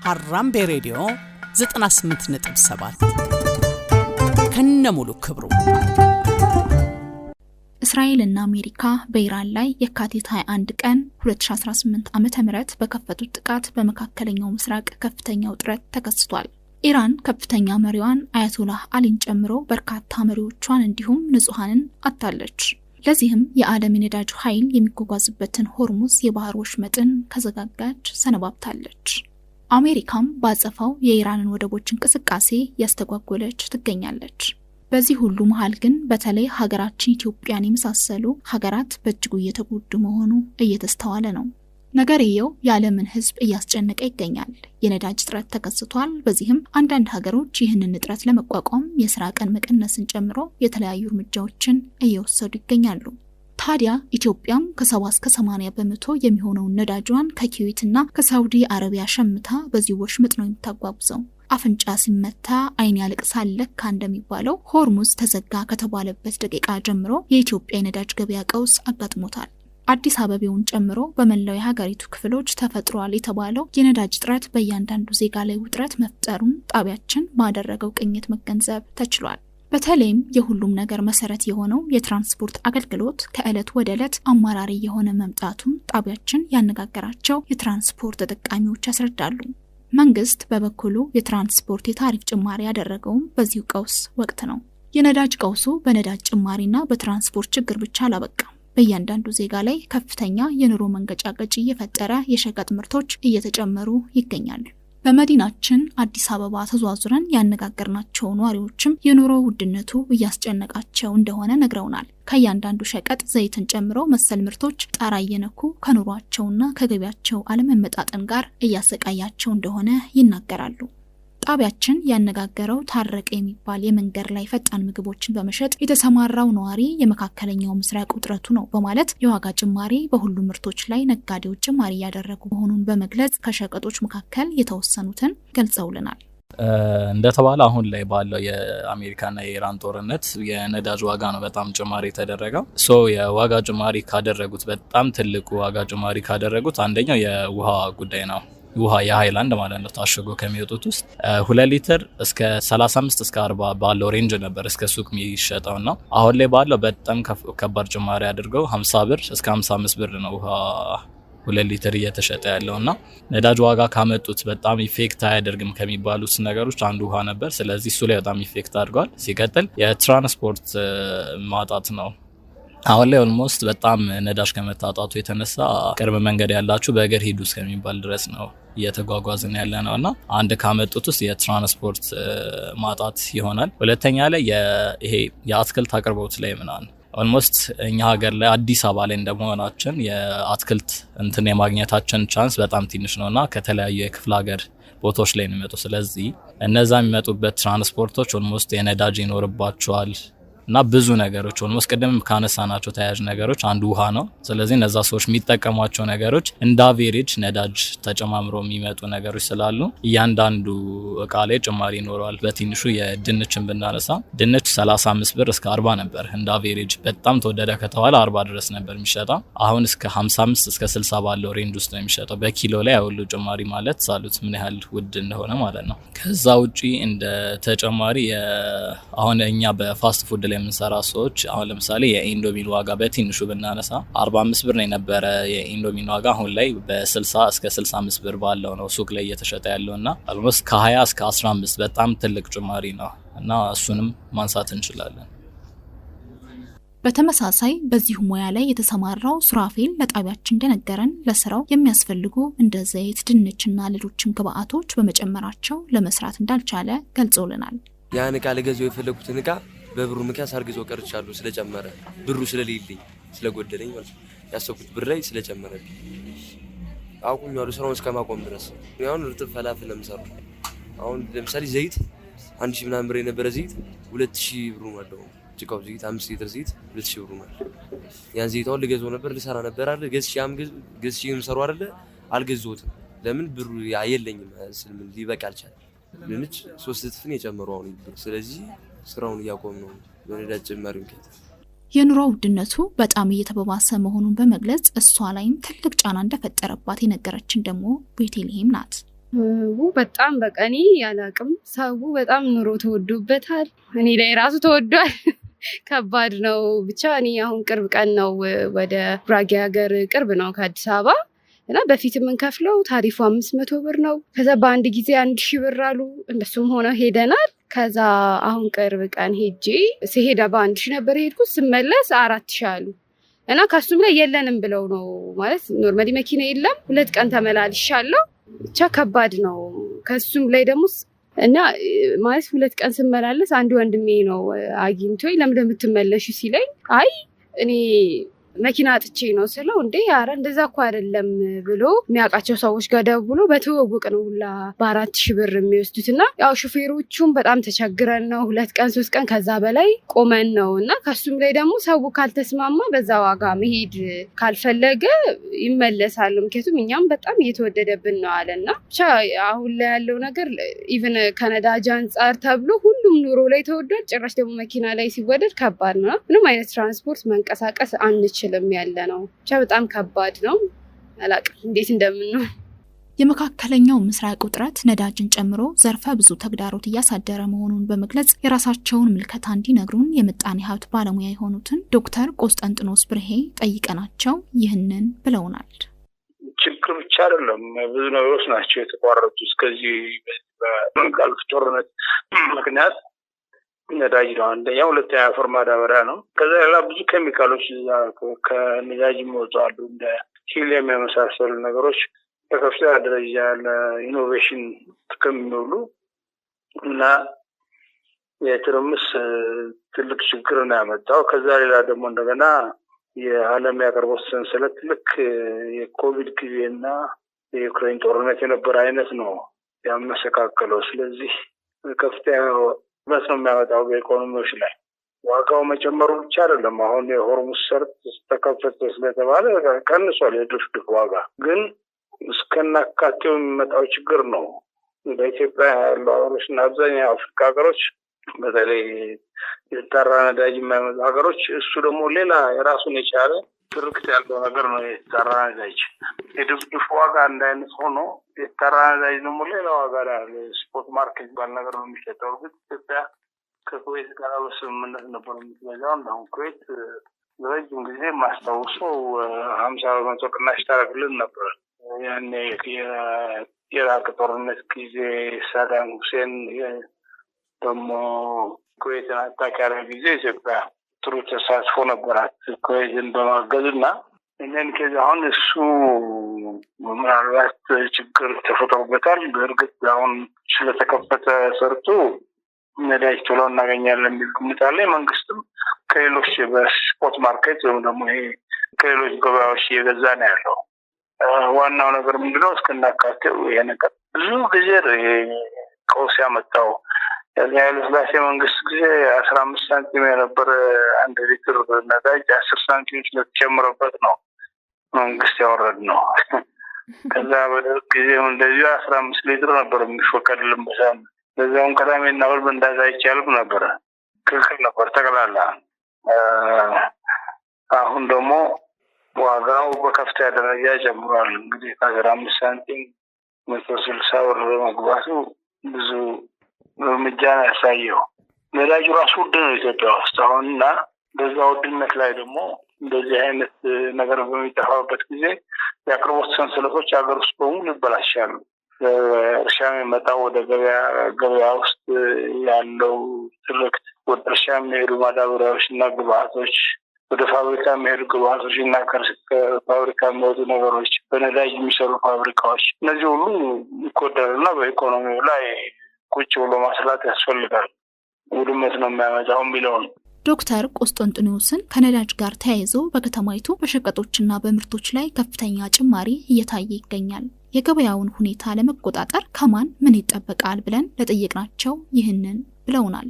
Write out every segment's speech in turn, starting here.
ሀራምቤ ሬዲዮ 98.7 ከነሙሉ ክብሩ። እስራኤልና አሜሪካ በኢራን ላይ የካቲት 21 ቀን 2018 ዓ.ም በከፈቱት ጥቃት በመካከለኛው ምስራቅ ከፍተኛ ውጥረት ተከስቷል። ኢራን ከፍተኛ መሪዋን አያቶላህ አሊን ጨምሮ በርካታ መሪዎቿን እንዲሁም ንጹሃንን አጣለች። ለዚህም የዓለም የነዳጅ ኃይል የሚጓጓዝበትን ሆርሙዝ የባህር ወሽመጥን ከዘጋጋች ሰነባብታለች። አሜሪካም ባጸፋው የኢራንን ወደቦች እንቅስቃሴ ያስተጓጎለች ትገኛለች። በዚህ ሁሉ መሃል ግን በተለይ ሀገራችን ኢትዮጵያን የመሳሰሉ ሀገራት በእጅጉ እየተጎዱ መሆኑ እየተስተዋለ ነው። ነገርየው የዓለምን ሕዝብ እያስጨነቀ ይገኛል። የነዳጅ እጥረት ተከስቷል። በዚህም አንዳንድ ሀገሮች ይህንን እጥረት ለመቋቋም የስራ ቀን መቀነስን ጨምሮ የተለያዩ እርምጃዎችን እየወሰዱ ይገኛሉ። ታዲያ ኢትዮጵያም ከ70 እስከ 80% የሚሆነውን ነዳጇን ከኩዌትና ከሳውዲ አረቢያ ሸምታ በዚህ ወሽመጥ ነው የምታጓጉዘው። አፍንጫ ሲመታ አይን ያለቅሳል ለካ እንደሚባለው ሆርሙዝ ተዘጋ ከተባለበት ደቂቃ ጀምሮ የኢትዮጵያ የነዳጅ ገበያ ቀውስ አጋጥሞታል። አዲስ አበባውን ጨምሮ በመላው የሀገሪቱ ክፍሎች ተፈጥሯል የተባለው የነዳጅ እጥረት በእያንዳንዱ ዜጋ ላይ ውጥረት መፍጠሩን ጣቢያችን ባደረገው ቅኝት መገንዘብ ተችሏል። በተለይም የሁሉም ነገር መሰረት የሆነው የትራንስፖርት አገልግሎት ከዕለት ወደ ዕለት አማራሪ የሆነ መምጣቱን ጣቢያችን ያነጋገራቸው የትራንስፖርት ተጠቃሚዎች ያስረዳሉ። መንግስት በበኩሉ የትራንስፖርት የታሪፍ ጭማሪ ያደረገውም በዚሁ ቀውስ ወቅት ነው። የነዳጅ ቀውሱ በነዳጅ ጭማሪና በትራንስፖርት ችግር ብቻ አላበቃም። በእያንዳንዱ ዜጋ ላይ ከፍተኛ የኑሮ መንገጫገጭ እየፈጠረ የሸቀጥ ምርቶች እየተጨመሩ ይገኛሉ። በመዲናችን አዲስ አበባ ተዟዙረን ያነጋገርናቸው ነዋሪዎችም የኑሮ ውድነቱ እያስጨነቃቸው እንደሆነ ነግረውናል። ከእያንዳንዱ ሸቀጥ ዘይትን ጨምሮ መሰል ምርቶች ጣራ እየነኩ ከኑሯቸውና ከገቢያቸው አለመመጣጠን ጋር እያሰቃያቸው እንደሆነ ይናገራሉ። ጣቢያችን ያነጋገረው ታረቀ የሚባል የመንገድ ላይ ፈጣን ምግቦችን በመሸጥ የተሰማራው ነዋሪ የመካከለኛው ምስራቅ ውጥረቱ ነው በማለት የዋጋ ጭማሪ በሁሉም ምርቶች ላይ ነጋዴዎች ጭማሪ ያደረጉ መሆኑን በመግለጽ ከሸቀጦች መካከል የተወሰኑትን ገልጸውልናል። እንደተባለ አሁን ላይ ባለው የአሜሪካና የኢራን ጦርነት የነዳጅ ዋጋ ነው በጣም ጭማሪ ተደረገው። የዋጋ ጭማሪ ካደረጉት በጣም ትልቁ ዋጋ ጭማሪ ካደረጉት አንደኛው የውሃ ጉዳይ ነው። ውሃ የሃይላንድ ማለት ነው ታሽጎ ከሚወጡት ውስጥ 2 ሊትር እስከ 35 እስከ 40 ባለው ሬንጅ ነበር እስከ ሱቅ የሚሸጠውና አሁን ላይ ባለው በጣም ከባድ ጭማሪ አድርገው 50 ብር እስከ 55 ብር ነው ውሃ 2 ሊትር እየተሸጠ ያለውና ነዳጅ ዋጋ ካመጡት በጣም ኢፌክት አያደርግም ከሚባሉት ነገሮች አንዱ ውሃ ነበር። ስለዚህ እሱ ላይ በጣም ኢፌክት አድርጓል። ሲቀጥል የትራንስፖርት ማጣት ነው። አሁን ላይ ኦልሞስት በጣም ነዳጅ ከመታጣቱ የተነሳ ቅርብ መንገድ ያላችሁ በእግር ሂዱ እስከሚባል ድረስ ነው እየተጓጓዝን ያለ ነውና አንድ ካመጡት ውስጥ የትራንስፖርት ማጣት ይሆናል። ሁለተኛ ላይ ይሄ የአትክልት አቅርቦት ላይ ምናምን ኦልሞስት እኛ ሀገር ላይ አዲስ አበባ ላይ እንደመሆናችን የአትክልት የማግኘታችን ቻንስ በጣም ትንሽ ነውና ከተለያዩ የክፍለ ሀገር ቦታዎች ላይ ነው የሚመጡ። ስለዚህ እነዛ የሚመጡበት ትራንስፖርቶች ኦልሞስት የነዳጅ ይኖርባቸዋል እና ብዙ ነገሮች ኦልሞስት ቀደም ካነሳናቸው ተያያዥ ነገሮች አንዱ ውሃ ነው። ስለዚህ እነዛ ሰዎች የሚጠቀሟቸው ነገሮች እንደ አቬሬጅ ነዳጅ ተጨማምሮ የሚመጡ ነገሮች ስላሉ እያንዳንዱ እቃ ላይ ጭማሪ ይኖረዋል። በትንሹ የድንችን ብናነሳ ድንች 35 ብር እስከ 40 ነበር እንደ አቬሬጅ። በጣም ተወደደ ከተባለ 40 ድረስ ነበር የሚሸጠው። አሁን እስከ 55 እስከ 60 ባለው ሬንጅ ውስጥ ነው የሚሸጠው። በኪሎ ላይ ያውሉ ጭማሪ ማለት ሳሉት ምን ያህል ውድ እንደሆነ ማለት ነው። ከዛ ውጪ እንደ ተጨማሪ አሁን እኛ በፋስት ፉድ የምንሰራ ሰዎች አሁን ለምሳሌ የኢንዶሚን ዋጋ በትንሹ ብናነሳ 45 ብር ነው የነበረ የኢንዶሚን ዋጋ አሁን ላይ በ60 እስከ 65 ብር ባለው ነው ሱቅ ላይ እየተሸጠ ያለውና አልሞስት ከ20 እስከ 15 በጣም ትልቅ ጭማሪ ነው እና እሱንም ማንሳት እንችላለን። በተመሳሳይ በዚሁ ሙያ ላይ የተሰማራው ሱራፌል ለጣቢያችን እንደነገረን ለስራው የሚያስፈልጉ እንደ ዘይት፣ ድንችና ሌሎችም ግብአቶች በመጨመራቸው ለመስራት እንዳልቻለ ገልጾልናል። ያን እቃ ለገዛው የፈለኩትን እቃ በብሩ ምክንያት ሳርግዞ ቀርቻለሁ። ስለጨመረ ብሩ ስለሌለኝ ስለጎደለኝ ማለት ነው። ያሰብኩት ብር ላይ ስለጨመረብኝ አቁሜዋለሁ ስራውን እስከማቆም ድረስ። አሁን እርጥብ ፈላፍል ነው የምሰራው። አሁን ለምሳሌ ዘይት 1000 ምናምን ብር የነበረ ዘይት 2000 ብር ነው። ጭቃው ዘይት 5 ሊትር ዘይት 2000 ብር ነው። ያን ዘይት አሁን ልገዛው ነበር ልሰራ ነበር አይደል ገዝቼ የምሰራው አይደል አልገዛሁትም። ለምን ብሩ የለኝም ስለምን ሊበቃ አልቻለም። ለምንጭ 3 እጥፍ ነው የጨመረው አሁን ብር። ስለዚህ ስራውን ያቆም ነው በነዳጅ ጭማሪ ምክንያት። የኑሮ ውድነቱ በጣም እየተባባሰ መሆኑን በመግለጽ እሷ ላይም ትልቅ ጫና እንደፈጠረባት የነገረችን ደግሞ ቤተልሔም ናት። በጣም በቀኒ ያላቅም ሰው በጣም ኑሮ ተወዶበታል። እኔ ላይ ራሱ ተወዷል። ከባድ ነው። ብቻ እኔ አሁን ቅርብ ቀን ነው ወደ ጉራጌ ሀገር ቅርብ ነው ከአዲስ አበባ እና በፊት የምንከፍለው ታሪፉ 500 ብር ነው። ከዛ በአንድ ጊዜ 1000 ብር አሉ። እንደሱም ሆነ ሄደናል። ከዛ አሁን ቅርብ ቀን ሄጄ ሲሄዳ በ1000 ነበር ሄድኩት፣ ስመለስ 4000 አሉ እና ከሱም ላይ የለንም ብለው ነው ማለት ኖርማሊ መኪና የለም። 2 ቀን ተመላልሻለሁ። ብቻ ከባድ ነው። ከሱም ላይ ደግሞ እና ማለት 2 ቀን ስመላለስ አንድ ወንድሜ ነው አግኝቶኝ ለምን እንደምትመለሺ ሲለኝ አይ እኔ መኪና አጥቼ ነው ስለው እንዴ ኧረ እንደዛ እኮ አይደለም ብሎ የሚያውቃቸው ሰዎች ጋር ደውሎ በተወውቅ ነው ሁላ በ4000 ብር የሚወስዱትና ያው ሹፌሮቹም በጣም ተቸግረን ነው 2 ቀን 3 ቀን ከዛ በላይ ቆመን ነው እና ከሱም ላይ ደግሞ ሰው ካልተስማማ በዛ ዋጋ መሄድ ካልፈለገ ይመለሳሉ። ምክንያቱም እኛም በጣም እየተወደደብን ነው አለና ብቻ አሁን ላይ ያለው ነገር ኢቭን ከነዳጅ አንጻር ተብሎ ሁሉም ኑሮ ላይ ተወዷል። ጭራሽ ደግሞ መኪና ላይ ሲወደድ ከባድ ነው። ምንም አይነት ትራንስፖርት መንቀሳቀስ አንችልም ያለ ነው። ብቻ በጣም ከባድ ነው። አላቅም እንዴት እንደምንነው። የመካከለኛው ምስራቅ ውጥረት ነዳጅን ጨምሮ ዘርፈ ብዙ ተግዳሮት እያሳደረ መሆኑን በመግለጽ የራሳቸውን ምልከታ እንዲነግሩን የምጣኔ ሀብት ባለሙያ የሆኑትን ዶክተር ቆስጠንጥኖስ ብርሄ ጠይቀናቸው ይህንን ብለውናል። ችግር ብቻ አይደለም፣ ብዙ ነገሮች ናቸው የተቋረጡት። እስከዚህ በጋልፍ ጦርነት ምክንያት ነዳጅ ነው አንደኛ፣ ሁለተኛ አፈር ማዳበሪያ ነው። ከዛ ሌላ ብዙ ኬሚካሎች ከነዳጅ ይወጣሉ እንደ ሂሊየም የመሳሰሉ ነገሮች በከፍተኛ ደረጃ ለኢኖቬሽን ጥቅም የሚውሉ እና የትርምስ ትልቅ ችግር ነው ያመጣው። ከዛ ሌላ ደግሞ እንደገና የዓለም የአቅርቦት ሰንሰለት ልክ የኮቪድ ጊዜና የዩክሬን ጦርነት የነበረ አይነት ነው ያመሰካከለው። ስለዚህ ከፍተኛ በስ ነው የሚያመጣው በኢኮኖሚዎች ላይ። ዋጋው መጨመሩ ብቻ አይደለም። አሁን የሆርሙዝ ሰርጥ ተከፈተ ስለተባለ ቀንሷል የድፍድፍ ዋጋ፣ ግን እስከናካቴው የሚመጣው ችግር ነው። በኢትዮጵያ ያሉ ሀገሮች እና አብዛኛው የአፍሪካ ሀገሮች በተለይ የተጣራ ነዳጅ የማይመጡ ሀገሮች እሱ ደግሞ ሌላ የራሱን የቻለ ትርክት ያለው ነገር ነው። የተጣራ ነዳጅ የድፍድፍ ዋጋ አንድ አይነት ሆኖ የተጣራ ነዳጅ ደግሞ ሌላ ዋጋ ላይ ስፖርት ማርኬት ባል ነገር ነው የሚሸጠው። ግን ኢትዮጵያ ከኩዌት ጋር በስምምነት ነበር የምትገዛው። አሁን ኩዌት ለረጅም ጊዜ ማስታወሰው 50% ቅናሽ ታደርግልን ነበር። ያኔ የኢራቅ ጦርነት ጊዜ ሳዳም ሁሴን ደግሞ ኩዌትን አታክ ያደረገ ጊዜ ኢትዮጵያ ጥሩ ተሳትፎ ነበራት ኩዌትን በማገዝ እና እኔን ከዚህ አሁን እሱ ምናልባት ችግር ተፈጥሮበታል። በእርግጥ አሁን ስለተከፈተ ሰርቶ ነዳጅ ቶሎ እናገኛለን የሚል ግምት አለ። መንግስትም ከሌሎች በስፖርት ማርኬት ወይም ደግሞ ይሄ ከሌሎች ገበያዎች እየገዛ ነው ያለው። ዋናው ነገር ምንድነው? እስከናካቴው ይሄ ነገር ብዙ ጊዜ ቀውስ ያመጣው የኃይለ ሥላሴ መንግስት ጊዜ 15 ሳንቲም የነበረ 1 ሊትር ነዳጅ 10 ሳንቲም ስለተጨመረበት ነው መንግስት ያወረድ ነው። ከዛ በደርግ ጊዜም እንደዚሁ 15 ሊትር ነበር የሚፈቀድልን በሳምንት። ለዛውም ቅዳሜና እሑድ እንዳዛ አይቻልም ነበር፣ ክልክል ነበር ጠቅላላ። አሁን ደግሞ ዋጋው በከፍተኛ ደረጃ ጨምሯል። እንግዲህ ከ15 ሳንቲም 160 ብር በመግባቱ ብዙ እርምጃ ነው ያሳየው። ነዳጁ ራሱ ውድ ነው ኢትዮጵያ ውስጥ አሁን እና በዛ ውድነት ላይ ደግሞ እንደዚህ አይነት ነገር በሚጠፋበት ጊዜ የአቅርቦት ሰንሰለቶች ሀገር ውስጥ በሙሉ ይበላሻሉ። እርሻ የሚመጣው ወደ ገበያ ውስጥ ያለው ትርክት፣ ወደ እርሻ የሚሄዱ ማዳበሪያዎች እና ግብአቶች፣ ወደ ፋብሪካ የሚሄዱ ግብአቶች እና ከፋብሪካ የሚወጡ ነገሮች፣ በነዳጅ የሚሰሩ ፋብሪካዎች፣ እነዚህ ሁሉ ይጎዳሉና በኢኮኖሚው ላይ ቁጭ ብሎ ማስላት ያስፈልጋል። ውድመት ነው የሚያመጣው የሚለውን ዶክተር ቆስጠንጥኖስን ከነዳጅ ጋር ተያይዞ በከተማይቱ በሸቀጦችና በምርቶች ላይ ከፍተኛ ጭማሪ እየታየ ይገኛል። የገበያውን ሁኔታ ለመቆጣጠር ከማን ምን ይጠበቃል ብለን ለጠየቅናቸው ይህንን ብለውናል።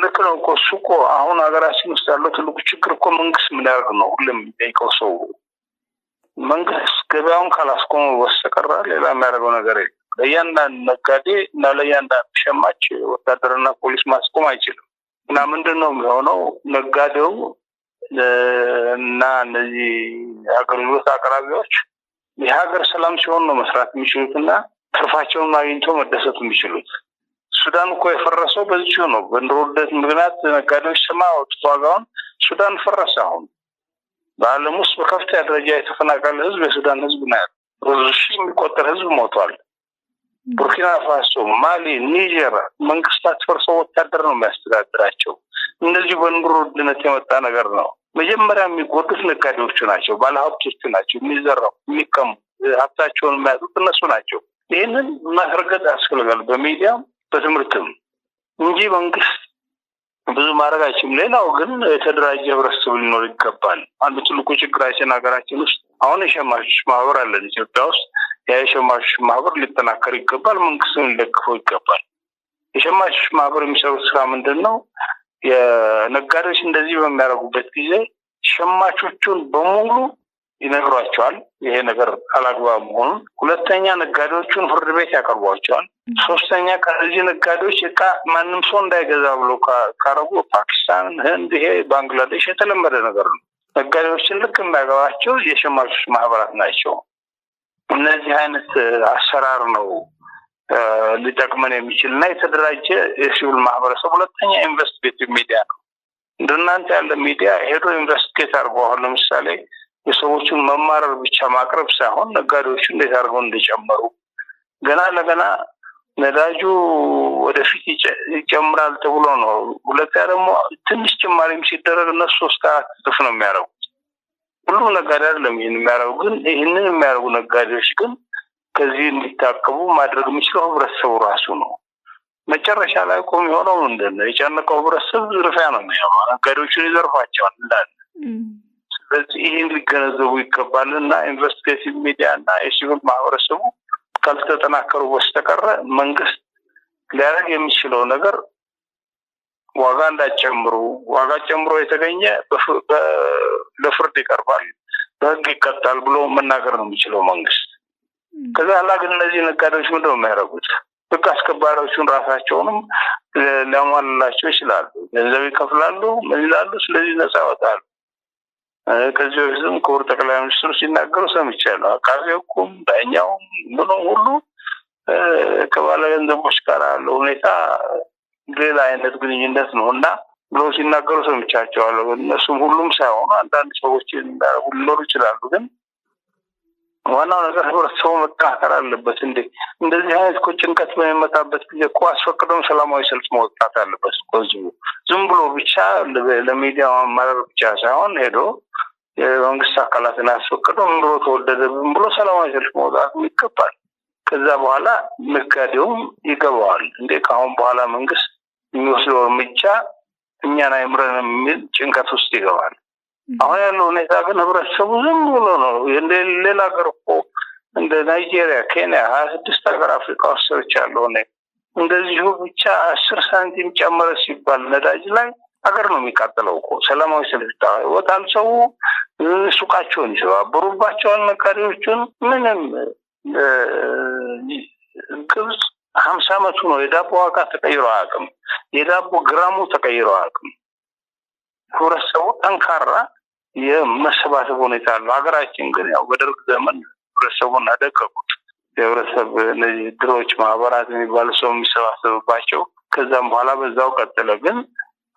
ልክ ነው እኮ እሱ እኮ አሁን ሀገራችን ውስጥ ያለው ትልቁ ችግር እኮ መንግስት ምን ያደርግ ነው ሁሉም የሚጠይቀው ሰው። መንግስት ገበያውን ካላስቆመ በስተቀር ሌላ የሚያደርገው ነገር የለም። ለእያንዳንድ ነጋዴ እና ለእያንዳንድ ሸማች ወታደርና ፖሊስ ማስቆም አይችልም። እና ምንድነው የሚሆነው? ነጋዴው እና እነዚህ አገልግሎት አቅራቢዎች የሀገር ሰላም ሲሆን ነው መስራት የሚችሉትና ትርፋቸውን አግኝቶ መደሰት የሚችሉት። ሱዳን እኮ የፈረሰው በዚሁ ነው። በኑሮ ውድነት ምክንያት ነጋዴዎች ስማ አውጥቶ ዋጋውን ሱዳን ፈረሰ። አሁን በዓለም ውስጥ በከፍተኛ ደረጃ የተፈናቀለ ህዝብ የሱዳን ህዝብ ነው ያለው። ብዙ ሺህ የሚቆጠር ህዝብ ሞቷል። ቡርኪና ፋሶ፣ ማሊ፣ ኒጀር መንግስታት ፈርሰው ወታደር ነው የሚያስተዳድራቸው። እንደዚህ በኑሮ ውድነት የመጣ ነገር ነው። መጀመሪያ የሚጎዱት ነጋዴዎቹ ናቸው፣ ባለሀብቶቹ ናቸው። የሚዘራው የሚቀሙ ሀብታቸውን የሚያጡት እነሱ ናቸው። ይህንን ማስረገጥ ያስፈልጋል በሚዲያም በትምህርትም እንጂ መንግስት ብዙ ማድረግ አይችልም። ሌላው ግን የተደራጀ ህብረተሰብ ሊኖር ይገባል። አንዱ ትልቁ ችግራችን ሀገራችን ውስጥ አሁን የሸማቾች ማህበር አለን ኢትዮጵያ ውስጥ። የሸማቾች ማህበር ሊጠናከር ይገባል። መንግስትን ሊደግፈው ይገባል። የሸማቾች ማህበር የሚሰሩት ስራ ምንድን ነው? የነጋዴዎች እንደዚህ በሚያደርጉበት ጊዜ ሸማቾቹን በሙሉ ይነግሯቸዋል ይሄ ነገር አላግባብ መሆኑን። ሁለተኛ ነጋዴዎቹን ፍርድ ቤት ያቀርቧቸዋል። ሶስተኛ ከዚህ ነጋዴዎች እቃ ማንም ሰው እንዳይገዛ ብሎ ካረጉ ፓኪስታን፣ ህንድ፣ ይሄ ባንግላዴሽ የተለመደ ነገር ነው። ነጋዴዎችን ልክ የሚያገባቸው የሸማቾች ማህበራት ናቸው። እነዚህ አይነት አሰራር ነው ሊጠቅመን የሚችል እና የተደራጀ የሲቪል ማህበረሰብ። ሁለተኛ ኢንቨስቲጌቲቭ ሚዲያ ነው። እንደናንተ ያለ ሚዲያ ሄዶ ኢንቨስቲጌት አድርጎ አሁን ለምሳሌ የሰዎችን መማረር ብቻ ማቅረብ ሳይሆን ነጋዴዎቹ እንዴት አድርገው እንደጨመሩ ገና ለገና ነዳጁ ወደፊት ይጨምራል ተብሎ ነው። ሁለተኛ ደግሞ ትንሽ ጭማሪም ሲደረግ እነሱ 3-4 እጥፍ ነው የሚያደርጉት። ሁሉም ነጋዴ አይደለም ይህን የሚያደርጉ። ግን ይህንን የሚያደርጉ ነጋዴዎች ግን ከዚህ እንዲታቀቡ ማድረግ የሚችለው ህብረተሰቡ ራሱ ነው። መጨረሻ ላይ እኮ የሚሆነው ምንድን ነው? የጨነቀው ህብረተሰብ ዝርፊያ ነው የሚሆነው። ነጋዴዎቹን ይዘርፋቸዋል እንዳለ። ስለዚህ ይህን ሊገነዘቡ ይገባል እና ኢንቨስቲጌቲቭ ሚዲያ እና የሲቪል ማህበረሰቡ ካልተጠናከሩ በስተቀር መንግስት ሊያደርግ የሚችለው ነገር ዋጋ እንዳጨምሩ፣ ዋጋ ጨምሮ የተገኘ ለፍርድ ይቀርባል፣ በህግ ይቀጣል ብሎ መናገር ነው የሚችለው መንግስት። ከዛ ላ ግን እነዚህ ነጋዴዎች ምንድን ነው የሚያደርጉት? ህግ አስከባሪዎቹን ራሳቸውንም ሊያሟላላቸው ይችላሉ። ገንዘብ ይከፍላሉ፣ ምን ይላሉ። ስለዚህ ነፃ ያወጣሉ። ከዚህ በፊትም ክቡር ጠቅላይ ሚኒስትሩ ሲናገሩ ሰምቻለሁ። አቃቤ ህጉም ዳኛውም ምንም ሁሉ ከባለ ገንዘቦች ጋር ያለው ሁኔታ ሌላ አይነት ግንኙነት ነው እና ብሎ ሲናገሩ ሰምቻቸዋለሁ። እነሱም ሁሉም ሳይሆኑ አንዳንድ ሰዎች እንዳደረጉ ሊኖሩ ይችላሉ። ግን ዋናው ነገር ህብረተሰቡ መጠናከር አለበት። እንደዚህ አይነት እኮ ጭንቀት በሚመጣበት ጊዜ እኮ አስፈቅዶም ሰላማዊ ሰልፍ መውጣት አለበት እኮ። ዝም ብሎ ብቻ ለሚዲያ ማማረር ብቻ ሳይሆን ሄዶ የመንግስት አካላትን አስፈቅዶ ኑሮ ተወደደብን ብሎ ሰላማዊ ሰልፍ መውጣት ይገባል። ከዛ በኋላ ነጋዴውም ይገባዋል። ከአሁን በኋላ መንግስት የሚወስደው እርምጃ እኛን አይምረንም የሚል ጭንቀት ውስጥ ይገባል። አሁን ያለው ሁኔታ ግን ህብረተሰቡ ዝም ብሎ ነው። ሌላ ሀገር እኮ እንደ ናይጄሪያ፣ ኬንያ 26 ሀገር አፍሪካ ውስጥ ሰርቻለሁ። እንደዚሁ ብቻ 10 ሳንቲም ጨመረ ሲባል ነዳጅ ላይ ሀገር ነው የሚቃጠለው እኮ። ሰላማዊ ሰልፍ ይወጣል፣ ሰው ሱቃቸውን ይሰባበሩባቸዋል ነጋዴዎቹን። ምንም ግብጽ 50 ዓመቱ ነው። የዳቦ ዋጋ ተቀይሮ አያውቅም። የዳቦ ግራሙ ተቀይሮ አያውቅም። ህብረተሰቡ ጠንካራ የመሰባሰብ ሁኔታ አለው። ሀገራችን ግን ያው በደርግ ዘመን ህብረተሰቡን አደቀቁት። የህብረተሰብ እነዚህ ድሮች ማህበራት የሚባሉ ሰው የሚሰባሰብባቸው፣ ከዛም በኋላ በዛው ቀጠለ። ግን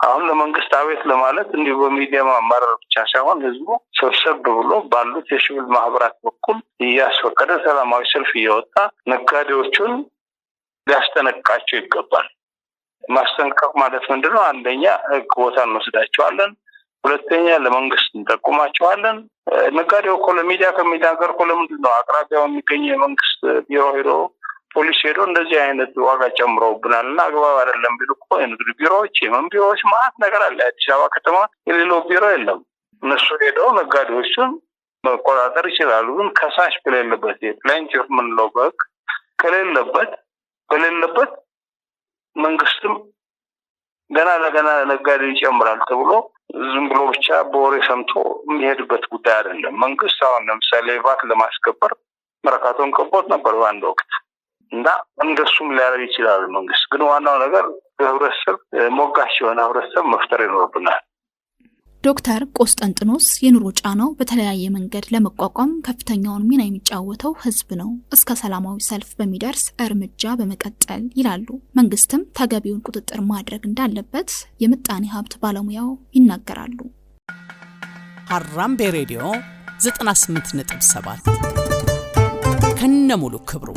አሁን ለመንግስት አቤት ለማለት እንዲሁ በሚዲያ ማማረር ብቻ ሳይሆን ህዝቡ ሰብሰብ ብሎ ባሉት የሲቪል ማህበራት በኩል እያስፈቀደ ሰላማዊ ሰልፍ እየወጣ ነጋዴዎቹን ሊያስጠነቅቃቸው ይገባል። ማስጠንቀቅ ማለት ምንድነው? አንደኛ ህግ ቦታ እንወስዳቸዋለን፣ ሁለተኛ ለመንግስት እንጠቁማቸዋለን። ነጋዴው እኮ ለሚዲያ ከሚናገር እኮ ለምንድን ነው አቅራቢያው የሚገኝ የመንግስት ቢሮ ሄዶ ፖሊስ ሄዶ እንደዚህ አይነት ዋጋ ጨምረውብናል እና አግባብ አይደለም ቢሉ እኮ የንግድ ቢሮዎች፣ የመን ቢሮዎች ማለት ነገር አለ። አዲስ አበባ ከተማ የሌለው ቢሮ የለም። እነሱ ሄደው ነጋዴዎቹን መቆጣጠር ይችላሉ። ግን ከሳሽ በሌለበት ፕላንቲፍ ምንለው በህግ በሌለበት መንግስትም ገና ለገና ነጋዴ ይጨምራል ተብሎ ዝም ብሎ ብቻ በወሬ ሰምቶ የሚሄድበት ጉዳይ አይደለም። መንግስት አሁን ለምሳሌ ቫት ለማስከበር መርካቶን ከቦት ነበር በአንድ ወቅት እና እንደሱም ሊያደርግ ይችላል መንግስት። ግን ዋናው ነገር በህብረተሰብ ሞጋች የሆነ ህብረተሰብ መፍጠር ይኖርብናል። ዶክተር ቆስጠንጥኖስ የኑሮ ጫናው በተለያየ መንገድ ለመቋቋም ከፍተኛውን ሚና የሚጫወተው ህዝብ ነው፣ እስከ ሰላማዊ ሰልፍ በሚደርስ እርምጃ በመቀጠል ይላሉ። መንግስትም ተገቢውን ቁጥጥር ማድረግ እንዳለበት የምጣኔ ሀብት ባለሙያው ይናገራሉ። ሀራምቤ ሬዲዮ 98.7 ከነሙሉ ክብሩ